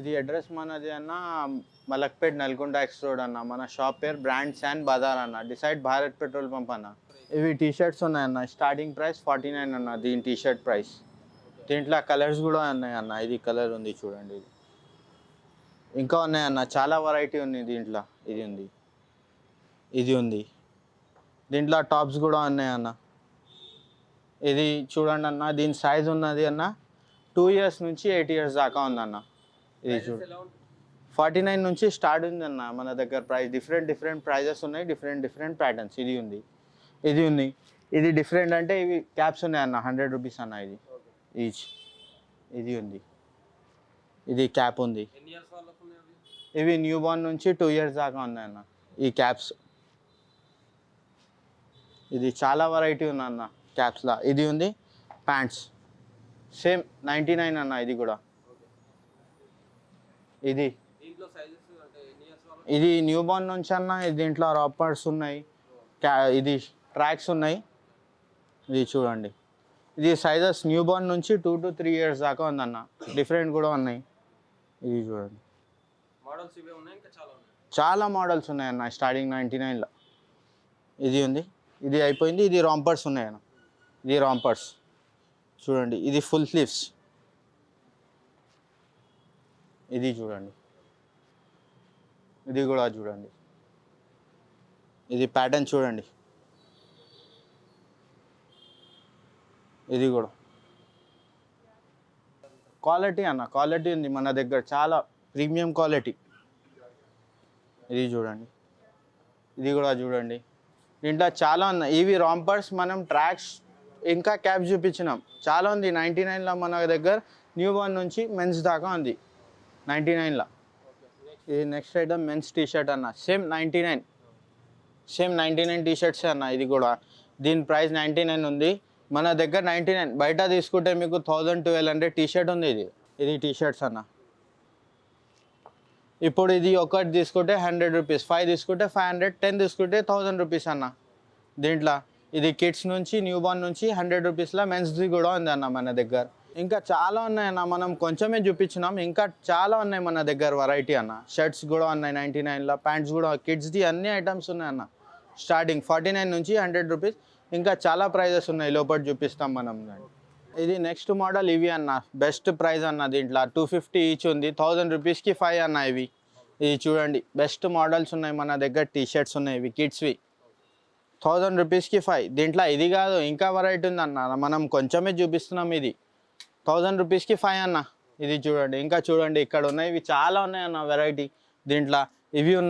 ఇది అడ్రస్ మనది అన్న మలక్పేట్ నల్గొండ ఎక్స్ రోడ్ అన్న. మన షాప్ పేరు బ్రాండ్స్ అండ్ బజార్ అన్న. డిసైడ్ భారత్ పెట్రోల్ పంప్ అన్న. ఇవి టీ షర్ట్స్ ఉన్నాయన్న. స్టార్టింగ్ ప్రైస్ 49 అన్న దీని టీ షర్ట్ ప్రైస్. దీంట్లో కలర్స్ కూడా ఉన్నాయన్న. ఇది కలర్ ఉంది చూడండి. ఇది ఇంకా ఉన్నాయన్న, చాలా వెరైటీ ఉంది దీంట్లో. ఇది ఉంది, ఇది ఉంది. దీంట్లో టాప్స్ కూడా ఉన్నాయన్న. ఇది చూడండి అన్న, దీని సైజ్ ఉన్నది అన్న 2 years నుంచి 8 years దాకా ఉందన్న. ఇది చూడు 49 నుంచి స్టార్ట్ ఉందన్న మన దగ్గర ప్రైస్. డిఫరెంట్ ప్రైజెస్ ఉన్నాయి, డిఫరెంట్ ప్యాటర్న్స్. ఇది ఉంది, ఇది ఉంది. ఇది డిఫరెంట్ అంటే ఇవి క్యాప్స్ ఉన్నాయన్న 100 రూపీస్ అన్న. ఇది ఈచ్. ఇది ఉంది, ఇది క్యాప్ ఉంది. ఇవి న్యూ బార్న్ నుంచి 2 years దాకా ఉన్నాయన్న ఈ క్యాప్స్. ఇది చాలా వెరైటీ ఉందన్న క్యాప్స్లా. ఇది ఉంది ప్యాంట్స్ సేమ్ 99 అన్న. ఇది కూడా ఇది న్యూ బార్న్ నుంచి అన్న. దీంట్లో రాపర్స్ ఉన్నాయి, ఇది ట్రాక్స్ ఉన్నాయి. ఇది చూడండి, ఇది సైజెస్ న్యూ బార్న్ నుంచి 2 to 3 years దాకా ఉందన్న. డిఫరెంట్ కూడా ఉన్నాయి. ఇది చూడండి, చాలా మోడల్స్ ఉన్నాయన్న. స్టార్టింగ్ 99లో ఇది ఉంది. ఇది అయిపోయింది. ఇది రాంపర్స్ ఉన్నాయన్న. ఇది రాంపర్స్ చూడండి. ఇది ఫుల్ స్లీవ్స్. ఇది చూడండి, ఇది కూడా చూడండి. ఇది ప్యాటర్న్ చూడండి. ఇది కూడా క్వాలిటీ అన్న, క్వాలిటీ ఉంది మన దగ్గర, చాలా ప్రీమియం క్వాలిటీ. ఇది చూడండి, ఇది కూడా చూడండి. దీంట్లో చాలా ఉన్నాయి. ఇవి రాంపర్స్, మనం ట్రాక్స్ ఇంకా క్యాప్స్ చూపించినాం. చాలా ఉంది. 99లో మన దగ్గర న్యూ బార్న్ నుంచి మెన్స్ దాకా ఉంది 99లో. ఇది next item men's T shirt అన్న. సేమ్ 99 టీ షర్ట్స్ అన్న. ఇది కూడా దీని ప్రైస్ 99 ఉంది మన దగ్గర. 99 బయట తీసుకుంటే మీకు 1000-1200 టీ షర్ట్ ఉంది. ఇది టీ షర్ట్స్ అన్న. ఇప్పుడు ఇది ఒకటి తీసుకుంటే 100 రూపీస్, 5 తీసుకుంటే 500, 10 తీసుకుంటే 1000 రూపీస్ అన్న. దీంట్లో ఇది కిడ్స్ నుంచి న్యూ బార్న్ నుంచి 100 రూపీస్లో మెన్స్ది కూడా ఉంది అన్న మన దగ్గర. ఇంకా చాలా ఉన్నాయన్న, మనం కొంచెమే చూపించినాం. ఇంకా చాలా ఉన్నాయి మన దగ్గర వెరైటీ అన్న. షర్ట్స్ కూడా ఉన్నాయి 99లో, ప్యాంట్స్ కూడా, కిడ్స్ది అన్ని ఐటమ్స్ ఉన్నాయన్న. స్టార్టింగ్ 49 నుంచి 100 రూపీస్. ఇంకా చాలా ప్రైజెస్ ఉన్నాయి, లోపల చూపిస్తాం మనం. ఇది నెక్స్ట్ మోడల్. ఇవి అన్న బెస్ట్ ప్రైస్ అన్న. దీంట్లో 250 ఈచ్ ఉంది. 1000 రూపీస్కి 5 అన్న. ఇవి చూడండి, బెస్ట్ మోడల్స్ ఉన్నాయి మన దగ్గర. టీ షర్ట్స్ ఉన్నాయి ఇవి కిడ్స్వి, 1000 రూపీస్కి 5. దీంట్లో ఇది కాదు, ఇంకా వెరైటీ ఉంది అన్న, మనం కొంచెమే చూపిస్తున్నాం. ఇది 1000 రూపీస్కి 5 అన్న. ఇది చూడండి, ఇంకా చూడండి ఇక్కడ ఉన్నాయి. ఇవి చాలా ఉన్నాయి అన్న వెరైటీ దీంట్లో. ఇవి ఉన్నాయి.